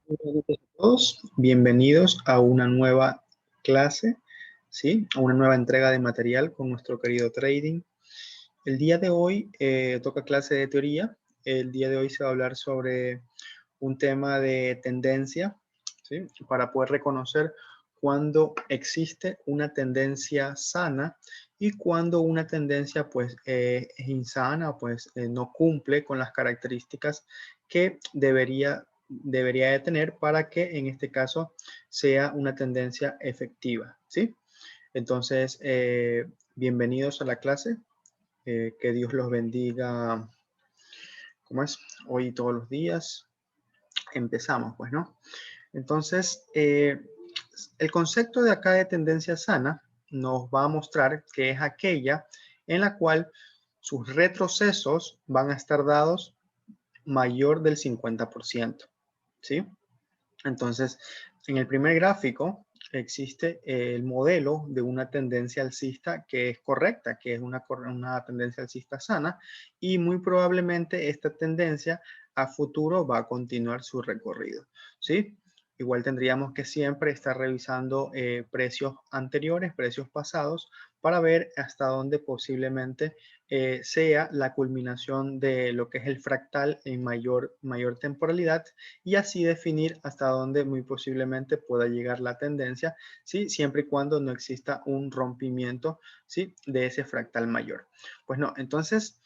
Buenas noches a todos, bienvenidos a una nueva clase, ¿sí? A una nueva entrega de material con nuestro querido trading. El día de hoy toca clase de teoría. El día de hoy se va a hablar sobre un tema de tendencia, ¿sí? Para poder reconocer cuando existe una tendencia sana y cuando una tendencia pues es insana, pues no cumple con las características que debería de tener para que en este caso sea una tendencia efectiva, ¿sí? Entonces, bienvenidos a la clase, que Dios los bendiga, ¿cómo es? Hoy y todos los días. Empezamos, pues, ¿no? Entonces, el concepto de acá de tendencia sana nos va a mostrar que es aquella en la cual sus retrocesos van a estar dados mayor del 50%, ¿sí? Entonces, en el primer gráfico existe el modelo de una tendencia alcista que es correcta, que es una tendencia alcista sana, y muy probablemente esta tendencia a futuro va a continuar su recorrido, ¿sí? Igual tendríamos que siempre estar revisando precios anteriores, precios pasados, para ver hasta dónde posiblemente sea la culminación de lo que es el fractal en mayor temporalidad, y así definir hasta dónde muy posiblemente pueda llegar la tendencia, ¿sí? Siempre y cuando no exista un rompimiento, ¿sí? De ese fractal mayor. Pues no, entonces,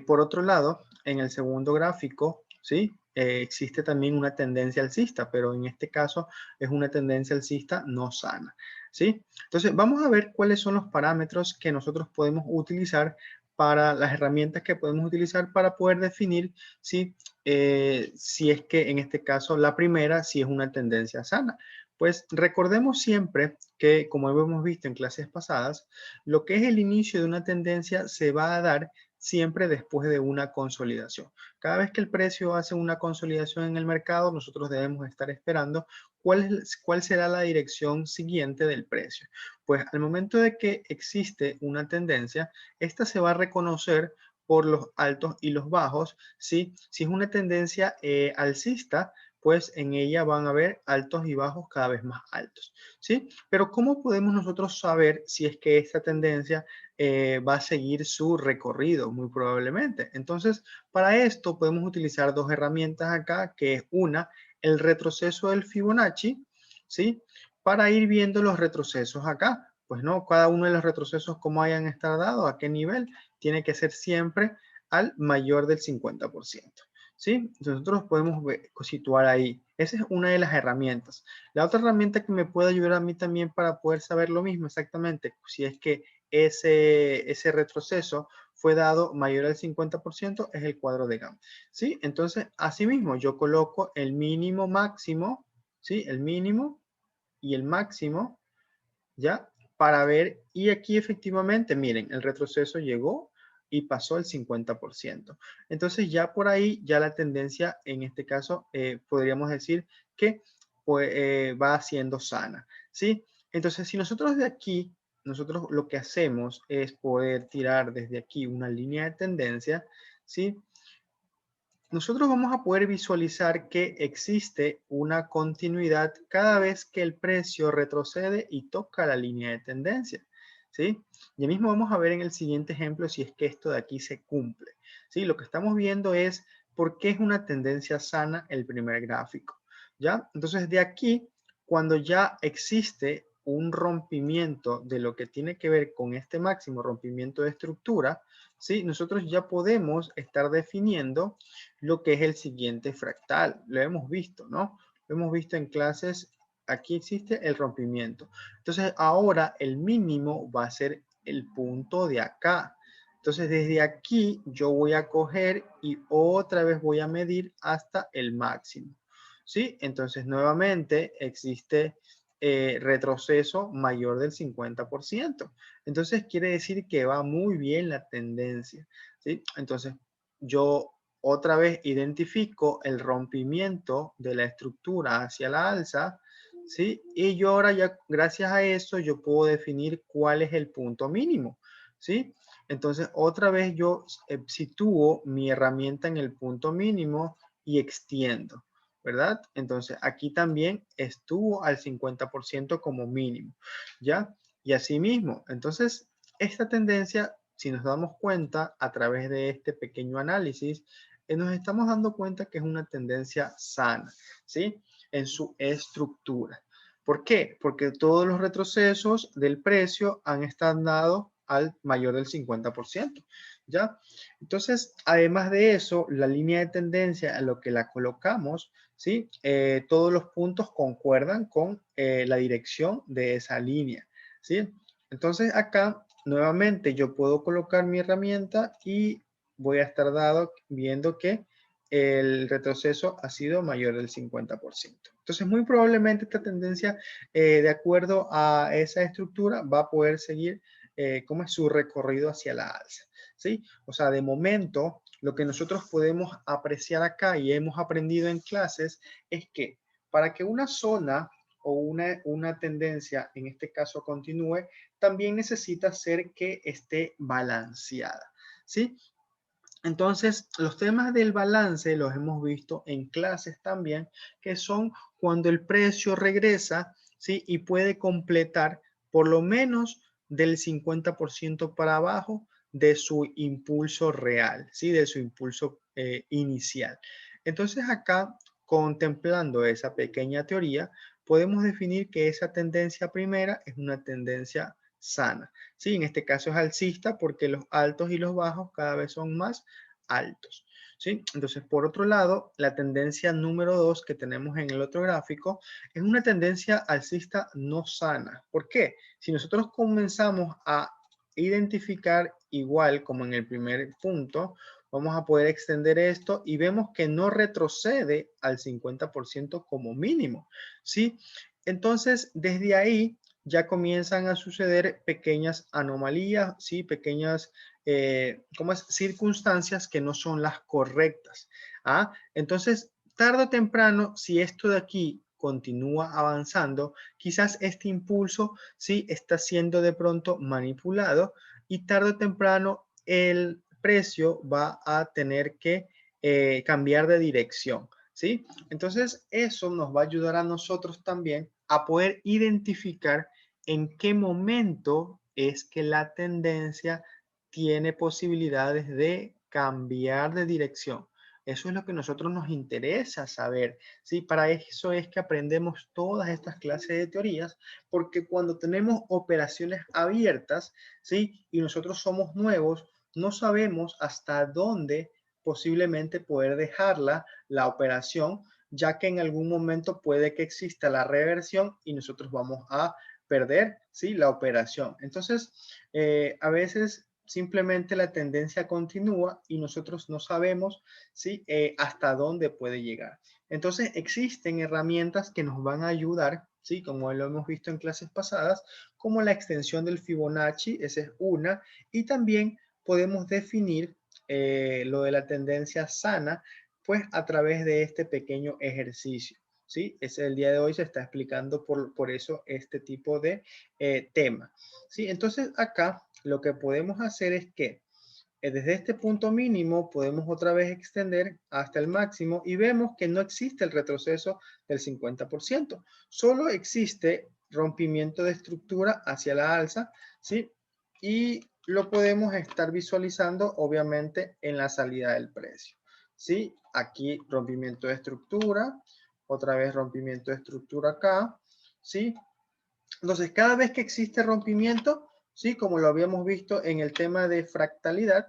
por otro lado, en el segundo gráfico, ¿sí? Existe también una tendencia alcista, pero en este caso es una tendencia alcista no sana, ¿sí? Entonces, vamos a ver cuáles son los parámetros que nosotros podemos utilizar para las herramientas que podemos utilizar para poder definir si es que en este caso la primera, si es una tendencia sana. Pues recordemos siempre que, como hemos visto en clases pasadas, lo que es el inicio de una tendencia se va a dar siempre después de una consolidación. Cada vez que el precio hace una consolidación en el mercado, nosotros debemos estar esperando cuál será la dirección siguiente del precio. Pues al momento de que existe una tendencia, esta se va a reconocer por los altos y los bajos, ¿sí? Si es una tendencia alcista, pues en ella van a haber altos y bajos cada vez más altos, ¿sí? Pero ¿cómo podemos nosotros saber si es que esta tendencia va a seguir su recorrido? Muy probablemente. Entonces, para esto podemos utilizar dos herramientas acá, que es una, el retroceso del Fibonacci, ¿sí? Para ir viendo los retrocesos acá. Pues no, cada uno de los retrocesos, como hayan estado dados, a qué nivel, tiene que ser siempre al mayor del 50%. ¿Sí? Entonces nosotros podemos situar ahí. Esa es una de las herramientas. La otra herramienta que me puede ayudar a mí también para poder saber lo mismo exactamente, si es que ese retroceso fue dado mayor al 50%, es el cuadro de Gantt. ¿Sí? Entonces, asimismo, yo coloco el mínimo máximo, ¿sí? El mínimo y el máximo, ¿ya? Para ver, y aquí efectivamente, miren, el retroceso llegó y pasó el 50%. Entonces ya por ahí, ya la tendencia, en este caso, podríamos decir que pues, va siendo sana, ¿sí? Entonces, si nosotros de aquí, nosotros lo que hacemos es poder tirar desde aquí una línea de tendencia, ¿sí? Nosotros vamos a poder visualizar que existe una continuidad cada vez que el precio retrocede y toca la línea de tendencia, ¿sí? Y mismo vamos a ver en el siguiente ejemplo si es que esto de aquí se cumple, ¿sí? Lo que estamos viendo es por qué es una tendencia sana el primer gráfico, ¿ya? Entonces, de aquí, cuando ya existe un rompimiento de lo que tiene que ver con este máximo rompimiento de estructura, ¿sí? Nosotros ya podemos estar definiendo lo que es el siguiente fractal. Lo hemos visto, ¿no? Lo hemos visto en clases. Aquí existe el rompimiento. Entonces, ahora el mínimo va a ser el punto de acá. Entonces, desde aquí yo voy a coger y otra vez voy a medir hasta el máximo. ¿Sí? Entonces, nuevamente existe retroceso mayor del 50%. Entonces, quiere decir que va muy bien la tendencia. ¿Sí? Entonces, yo otra vez identifico el rompimiento de la estructura hacia la alza, ¿sí? Y yo ahora ya, gracias a eso, yo puedo definir cuál es el punto mínimo, ¿sí? Entonces, otra vez yo sitúo mi herramienta en el punto mínimo y extiendo, ¿verdad? Entonces aquí también estuvo al 50% como mínimo, ¿ya? Y así mismo, entonces esta tendencia, si nos damos cuenta a través de este pequeño análisis, nos estamos dando cuenta que es una tendencia sana, ¿sí? En su estructura. ¿Por qué? Porque todos los retrocesos del precio han estado dados al mayor del 50%, ¿ya? Entonces, además de eso, la línea de tendencia a lo que la colocamos, ¿sí? Todos los puntos concuerdan con la dirección de esa línea, ¿sí? Entonces, acá, nuevamente, yo puedo colocar mi herramienta y voy a estar viendo que el retroceso ha sido mayor del 50%. Entonces, muy probablemente esta tendencia, de acuerdo a esa estructura, va a poder seguir como es su recorrido hacia la alza, ¿sí? O sea, de momento, lo que nosotros podemos apreciar acá y hemos aprendido en clases es que para que una zona o una tendencia, en este caso, continúe, también necesita ser que esté balanceada, ¿sí? Entonces, los temas del balance los hemos visto en clases también, que son cuando el precio regresa, ¿sí? Y puede completar por lo menos del 50% para abajo de su impulso real, ¿sí? De su impulso inicial. Entonces, acá, contemplando esa pequeña teoría, podemos definir que esa tendencia primera es una tendencia sana. Sí, en este caso es alcista porque los altos y los bajos cada vez son más altos. ¿Sí? Entonces, por otro lado, la tendencia número 2 que tenemos en el otro gráfico es una tendencia alcista no sana. ¿Por qué? Si nosotros comenzamos a identificar igual como en el primer punto, vamos a poder extender esto y vemos que no retrocede al 50% como mínimo. ¿Sí? Entonces, desde ahí ya comienzan a suceder pequeñas anomalías, ¿sí? Pequeñas como es, circunstancias que no son las correctas. ¿Ah? Entonces, tarde o temprano, si esto de aquí continúa avanzando, quizás este impulso sí está siendo de pronto manipulado y tarde o temprano el precio va a tener que cambiar de dirección. ¿Sí? Entonces, eso nos va a ayudar a nosotros también a poder identificar en qué momento es que la tendencia tiene posibilidades de cambiar de dirección. Eso es lo que a nosotros nos interesa saber. ¿Sí? Para eso es que aprendemos todas estas clases de teorías, porque cuando tenemos operaciones abiertas, ¿sí? Y nosotros somos nuevos, no sabemos hasta dónde posiblemente poder dejarla la operación, ya que en algún momento puede que exista la reversión y nosotros vamos a perder, ¿sí? La operación. Entonces, a veces simplemente la tendencia continúa y nosotros no sabemos, ¿sí? Hasta dónde puede llegar. Entonces, existen herramientas que nos van a ayudar, ¿sí? Como lo hemos visto en clases pasadas, como la extensión del Fibonacci, esa es una, y también podemos definir lo de la tendencia sana, pues a través de este pequeño ejercicio. ¿Sí? El día de hoy se está explicando por eso este tipo de tema. ¿Sí? Entonces acá lo que podemos hacer es que desde este punto mínimo podemos otra vez extender hasta el máximo y vemos que no existe el retroceso del 50%. Solo existe rompimiento de estructura hacia la alza, ¿sí? Y lo podemos estar visualizando obviamente en la salida del precio, ¿sí? Aquí rompimiento de estructura, otra vez rompimiento de estructura acá, ¿sí? Entonces, cada vez que existe rompimiento, ¿sí? Como lo habíamos visto en el tema de fractalidad,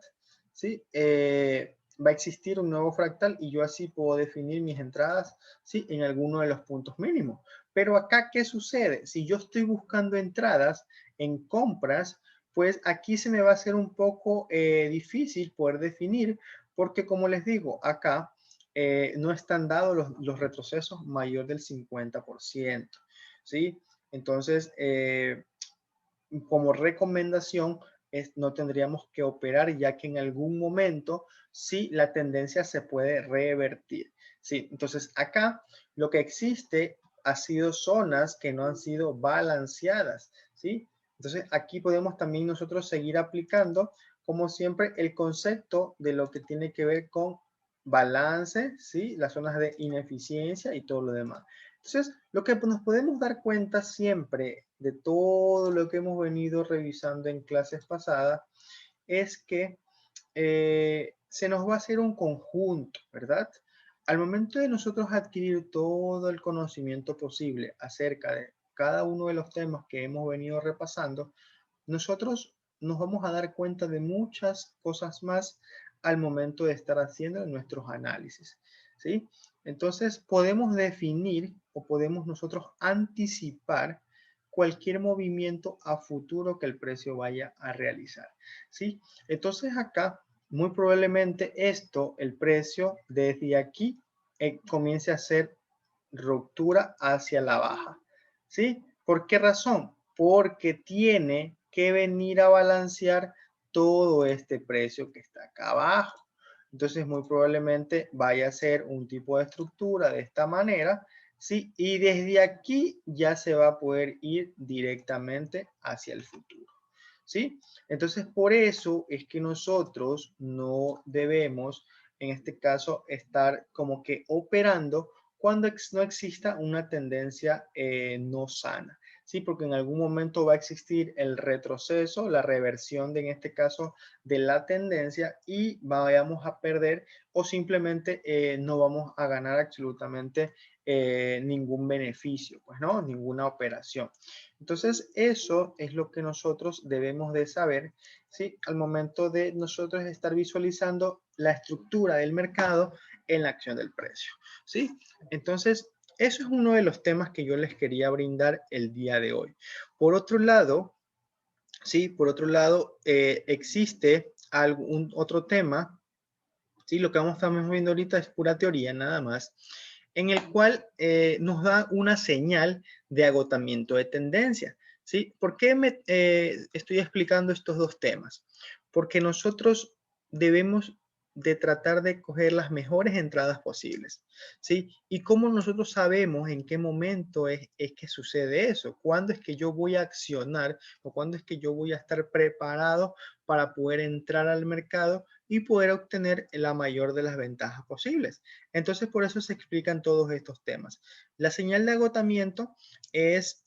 ¿sí? Va a existir un nuevo fractal y yo así puedo definir mis entradas, ¿sí? En alguno de los puntos mínimos. Pero acá, ¿qué sucede? Si yo estoy buscando entradas en compras, pues aquí se me va a hacer un poco difícil poder definir, porque como les digo, acá no están dados los retrocesos mayor del 50%, ¿sí? Entonces, como recomendación, no tendríamos que operar ya que en algún momento sí la tendencia se puede revertir. ¿Sí? Entonces, acá lo que existe ha sido zonas que no han sido balanceadas. ¿Sí? Entonces, aquí podemos también nosotros seguir aplicando, como siempre, el concepto de lo que tiene que ver con balance, ¿sí? Las zonas de ineficiencia y todo lo demás. Entonces, lo que nos podemos dar cuenta siempre de todo lo que hemos venido revisando en clases pasadas es que se nos va a hacer un conjunto, ¿verdad? Al momento de nosotros adquirir todo el conocimiento posible acerca de cada uno de los temas que hemos venido repasando, nosotros nos vamos a dar cuenta de muchas cosas más al momento de estar haciendo nuestros análisis, ¿sí? Entonces podemos definir o podemos nosotros anticipar cualquier movimiento a futuro que el precio vaya a realizar, ¿sí? Entonces acá, muy probablemente esto, el precio desde aquí comience a hacer ruptura hacia la baja, ¿sí? ¿Por qué razón? Porque tiene que venir a balancear todo este precio que está acá abajo. Entonces, muy probablemente vaya a ser un tipo de estructura de esta manera, ¿sí? Y desde aquí ya se va a poder ir directamente hacia el futuro, ¿sí? Entonces, por eso es que nosotros no debemos, en este caso, estar como que operando cuando no exista una tendencia no sana, ¿sí? Porque en algún momento va a existir el retroceso, la reversión de, en este caso, de la tendencia y vayamos a perder o simplemente no vamos a ganar absolutamente ningún beneficio, pues no, ninguna operación. Entonces, eso es lo que nosotros debemos de saber, ¿sí? Al momento de nosotros estar visualizando la estructura del mercado en la acción del precio, ¿sí? Entonces, eso es uno de los temas que yo les quería brindar el día de hoy. Por otro lado, sí, por otro lado, existe algún otro tema, sí, lo que estamos viendo ahorita es pura teoría nada más, en el cual nos da una señal de agotamiento de tendencia, ¿sí? ¿Por qué estoy explicando estos dos temas? Porque nosotros debemos de tratar de coger las mejores entradas posibles, ¿sí? Y cómo nosotros sabemos en qué momento es que sucede eso, cuándo es que yo voy a accionar o cuándo es que yo voy a estar preparado para poder entrar al mercado y poder obtener la mayor de las ventajas posibles. Entonces, por eso se explican todos estos temas. La señal de agotamiento es,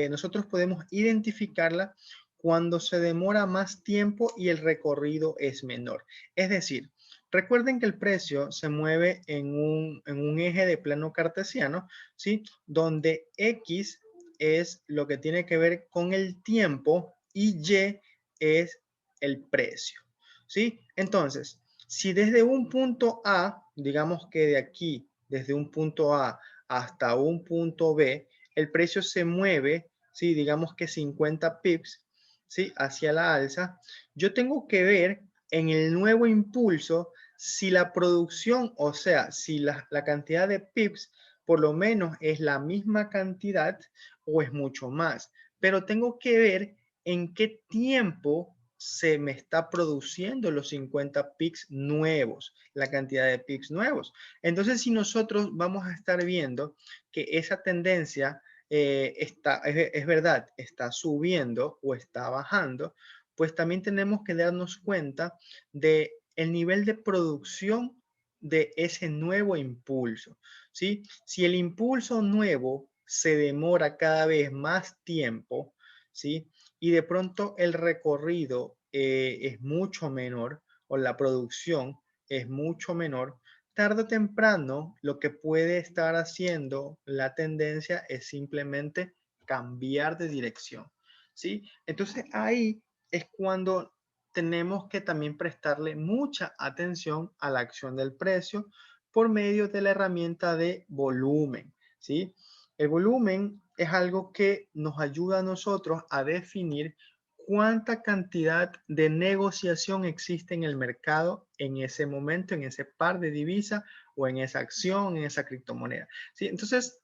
nosotros podemos identificarla cuando se demora más tiempo y el recorrido es menor. Es decir, recuerden que el precio se mueve en un eje de plano cartesiano, ¿sí? Donde X es lo que tiene que ver con el tiempo y Y es el precio, ¿sí? Entonces, si desde un punto A, digamos que de aquí, desde un punto A hasta un punto B, el precio se mueve, ¿sí? Digamos que 50 pips, ¿sí? Hacia la alza, yo tengo que ver en el nuevo impulso si la producción, o sea, si la cantidad de pips por lo menos es la misma cantidad o es mucho más, pero tengo que ver en qué tiempo se me está produciendo los 50 pics nuevos, la cantidad de pics nuevos. Entonces, si nosotros vamos a estar viendo que esa tendencia es verdad, está subiendo o está bajando, pues también tenemos que darnos cuenta de el nivel de producción de ese nuevo impulso, ¿sí? Si el impulso nuevo se demora cada vez más tiempo, ¿sí? Y de pronto el recorrido es mucho menor o la producción es mucho menor, tarde o temprano lo que puede estar haciendo la tendencia es simplemente cambiar de dirección, ¿sí? Entonces ahí es cuando tenemos que también prestarle mucha atención a la acción del precio por medio de la herramienta de volumen, ¿sí? El volumen es algo que nos ayuda a nosotros a definir cuánta cantidad de negociación existe en el mercado en ese momento, en ese par de divisas o en esa acción, en esa criptomoneda, ¿sí? Entonces,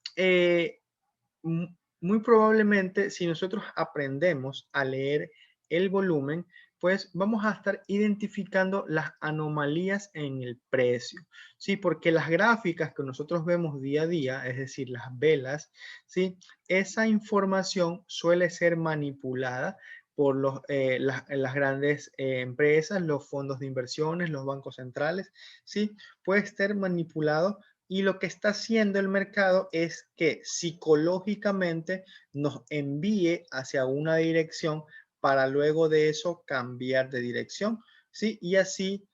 muy probablemente si nosotros aprendemos a leer el volumen, pues vamos a estar identificando las anomalías en el precio, ¿sí? Porque las gráficas que nosotros vemos día a día, es decir, las velas, ¿sí? Esa información suele ser manipulada por las grandes empresas, los fondos de inversiones, los bancos centrales, ¿sí? Puede ser manipulado y lo que está haciendo el mercado es que psicológicamente nos envíe hacia una dirección para luego de eso cambiar de dirección, ¿sí? Y así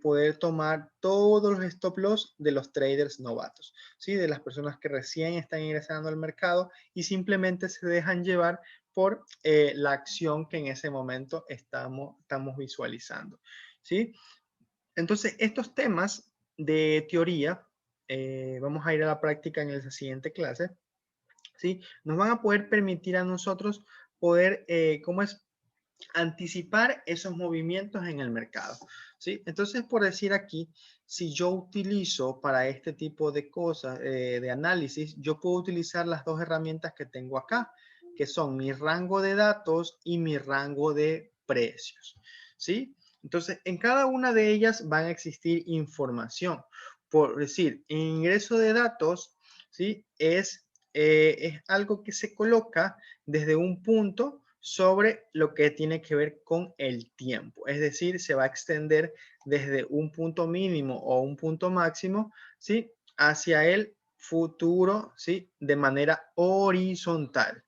poder tomar todos los stop loss de los traders novatos, ¿sí? De las personas que recién están ingresando al mercado y simplemente se dejan llevar por la acción que en ese momento estamos visualizando, ¿sí? Entonces, estos temas de teoría, vamos a ir a la práctica en la siguiente clase, ¿sí? Nos van a poder permitir a nosotros poder, ¿cómo es? Anticipar esos movimientos en el mercado, ¿sí? Entonces, por decir aquí, si yo utilizo para este tipo de cosas, de análisis, yo puedo utilizar las dos herramientas que tengo acá, que son mi rango de datos y mi rango de precios, ¿sí? Entonces, en cada una de ellas van a existir información. Por decir, ingreso de datos, ¿sí? Es algo que se coloca desde un punto sobre lo que tiene que ver con el tiempo. Es decir, se va a extender desde un punto mínimo o un punto máximo, ¿sí? Hacia el futuro, ¿sí? De manera horizontal.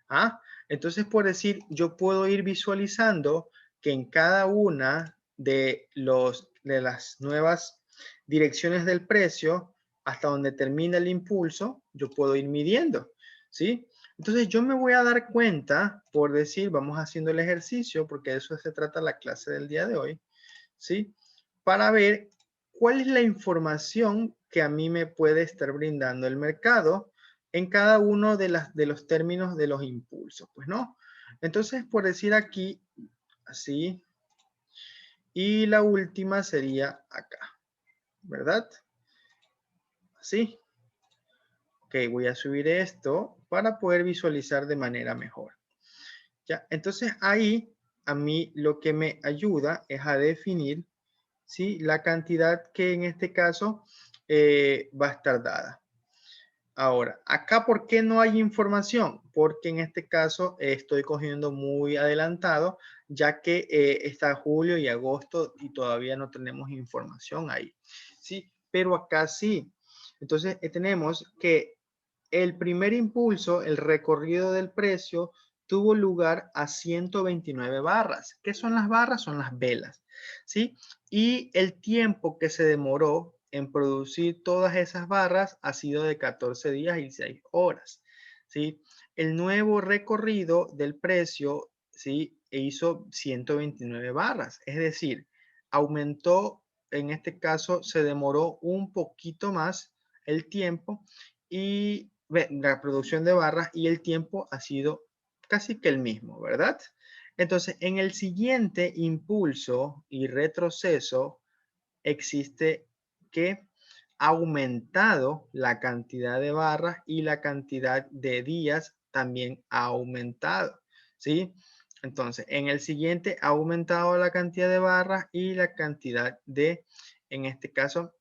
¿Ah? Entonces, por decir, yo puedo ir visualizando que en cada una de las nuevas direcciones del precio, hasta donde termina el impulso, yo puedo ir midiendo, ¿sí? Entonces, yo me voy a dar cuenta, por decir, vamos haciendo el ejercicio, porque de eso se trata la clase del día de hoy, ¿sí? Para ver cuál es la información que a mí me puede estar brindando el mercado en cada uno de los términos de los impulsos, pues, ¿no? Entonces, por decir aquí, así, y la última sería acá, ¿verdad? Así. Ok, voy a subir esto para poder visualizar de manera mejor. ¿Ya? Entonces, ahí a mí lo que me ayuda es a definir, ¿sí? La cantidad que en este caso va a estar dada. Ahora, acá, ¿por qué no hay información? Porque en este caso estoy cogiendo muy adelantado, ya que está julio y agosto y todavía no tenemos información ahí. Sí, pero acá sí. Entonces, tenemos que el primer impulso, el recorrido del precio, tuvo lugar a 129 barras. ¿Qué son las barras? Son las velas, ¿sí? Y el tiempo que se demoró en producir todas esas barras ha sido de 14 días y 6 horas, ¿sí? El nuevo recorrido del precio, ¿sí? Hizo 129 barras, es decir, aumentó, en este caso se demoró un poquito más el tiempo y la producción de barras y el tiempo ha sido casi que el mismo, ¿verdad? Entonces, en el siguiente impulso y retroceso existe que ha aumentado la cantidad de barras y la cantidad de días también ha aumentado, ¿sí? Entonces, en el siguiente ha aumentado la cantidad de barras y la cantidad de, en este caso,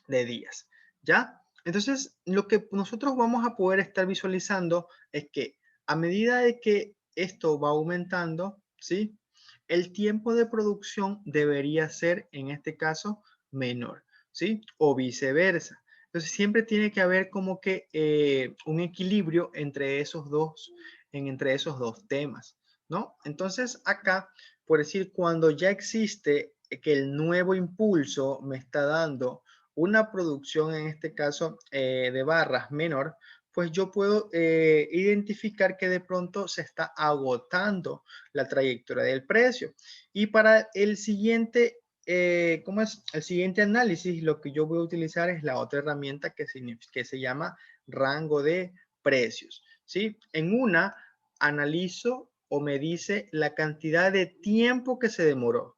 de días, ¿ya? Entonces, lo que nosotros vamos a poder estar visualizando es que a medida de que esto va aumentando, ¿sí? El tiempo de producción debería ser, en este caso, menor, ¿sí? O viceversa. Entonces, siempre tiene que haber como que un equilibrio entre esos dos temas, ¿no? Entonces, acá, por decir, cuando ya existe que el nuevo impulso me está dando una producción, en este caso, de barras menor, pues yo puedo identificar que de pronto se está agotando la trayectoria del precio. Y para el siguiente, ¿cómo es? El siguiente análisis, lo que yo voy a utilizar es la otra herramienta que se llama rango de precios, ¿sí? En una, analizo o me dice la cantidad de tiempo que se demoró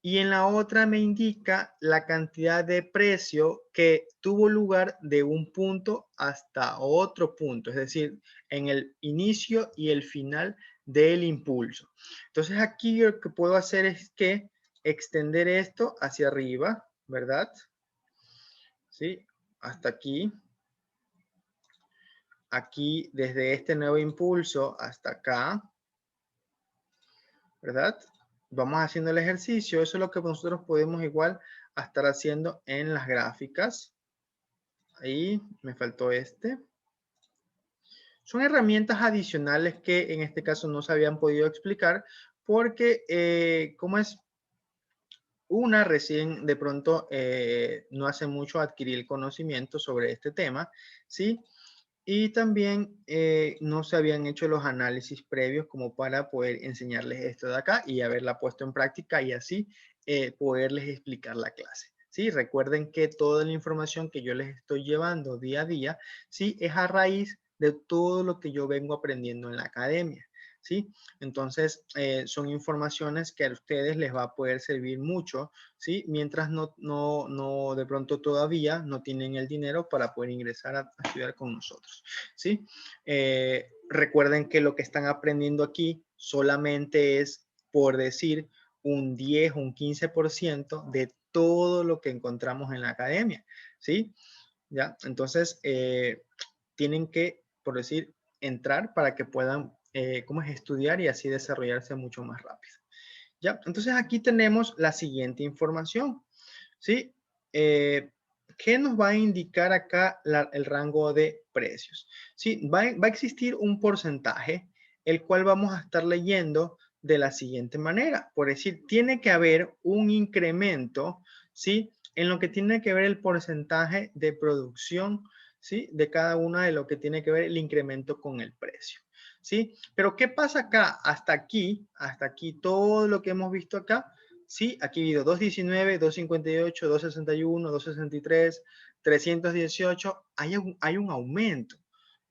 y en la otra me indica la cantidad de precio que tuvo lugar de un punto hasta otro punto, es decir, en el inicio y el final del impulso. Entonces aquí lo que puedo hacer es que extender esto hacia arriba, ¿verdad? ¿Sí? Hasta aquí. Aquí, desde este nuevo impulso hasta acá, ¿verdad? Vamos haciendo el ejercicio. Eso es lo que nosotros podemos igual a estar haciendo en las gráficas. Ahí me faltó este. Son herramientas adicionales que en este caso no se habían podido explicar porque como es una recién de pronto no hace mucho adquirir el conocimiento sobre este tema, ¿sí? Y también no se habían hecho los análisis previos como para poder enseñarles esto de acá y haberla puesto en práctica y así poderles explicar la clase. ¿Sí? Recuerden que toda la información que yo les estoy llevando día a día, ¿sí? Es a raíz de todo lo que yo vengo aprendiendo en la academia. ¿Sí? Entonces, son informaciones que a ustedes les va a poder servir mucho, ¿sí? Mientras no de pronto todavía no tienen el dinero para poder ingresar a estudiar con nosotros, ¿sí? Recuerden que lo que están aprendiendo aquí solamente es, por decir, un 10 o un 15% de todo lo que encontramos en la academia, ¿sí? ¿Ya? Entonces, tienen que, por decir, entrar para que puedan, ¿cómo es? Estudiar y así desarrollarse mucho más rápido. ¿Ya? Entonces, aquí tenemos la siguiente información, ¿sí? ¿Qué nos va a indicar acá el rango de precios? Sí, va a existir un porcentaje, el cual vamos a estar leyendo de la siguiente manera. Por decir, tiene que haber un incremento, ¿sí? En lo que tiene que ver el porcentaje de producción, ¿sí? De cada una de lo que tiene que ver el incremento con el precio, ¿sí? Pero ¿qué pasa acá? Hasta aquí, todo lo que hemos visto acá, sí, aquí ha habido 219, 258, 261, 263, 318, hay un aumento.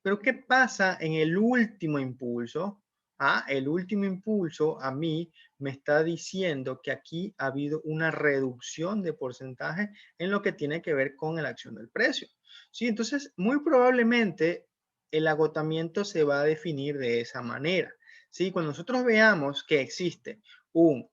Pero ¿qué pasa en el último impulso? El último impulso a mí me está diciendo que aquí ha habido una reducción de porcentaje en lo que tiene que ver con la acción del precio. Sí, entonces muy probablemente el agotamiento se va a definir de esa manera. Sí, cuando nosotros veamos que existe un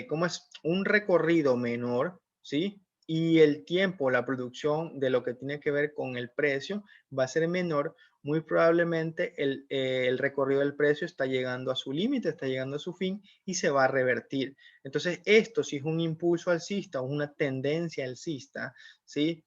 ¿cómo es? Un recorrido menor, ¿sí? Y el tiempo, la producción de lo que tiene que ver con el precio va a ser menor, muy probablemente el recorrido del precio está llegando a su límite, está llegando a su fin y se va a revertir. Entonces, esto si es un impulso alcista o una tendencia alcista, ¿sí?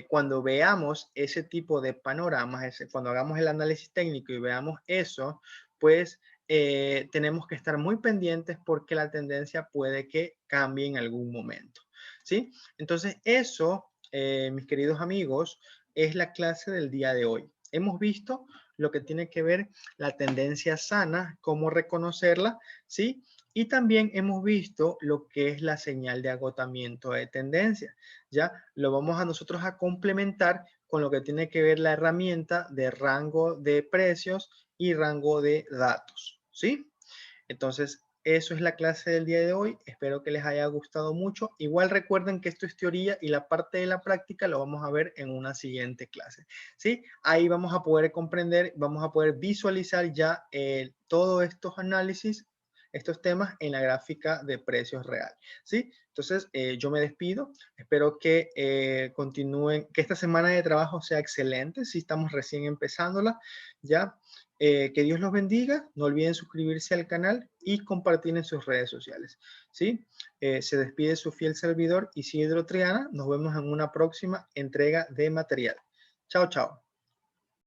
Cuando veamos ese tipo de panoramas, cuando hagamos el análisis técnico y veamos eso, pues tenemos que estar muy pendientes porque la tendencia puede que cambie en algún momento, ¿sí? Entonces eso, mis queridos amigos, es la clase del día de hoy. Hemos visto lo que tiene que ver la tendencia sana, cómo reconocerla, ¿sí? Y también hemos visto lo que es la señal de agotamiento de tendencia. Ya lo vamos a nosotros a complementar con lo que tiene que ver la herramienta de rango de precios y rango de datos, ¿sí? Entonces, eso es la clase del día de hoy. Espero que les haya gustado mucho. Igual recuerden que esto es teoría y la parte de la práctica lo vamos a ver en una siguiente clase, ¿sí? Ahí vamos a poder comprender, vamos a poder visualizar ya todos estos análisis, estos temas en la gráfica de precios real, ¿sí? Entonces, yo me despido. Espero que continúen, que esta semana de trabajo sea excelente. Si estamos recién empezándola, ya. Que Dios los bendiga. No olviden suscribirse al canal y compartir en sus redes sociales, ¿sí? Se despide su fiel servidor Isidro Triana. Nos vemos en una próxima entrega de material. Chao, chao.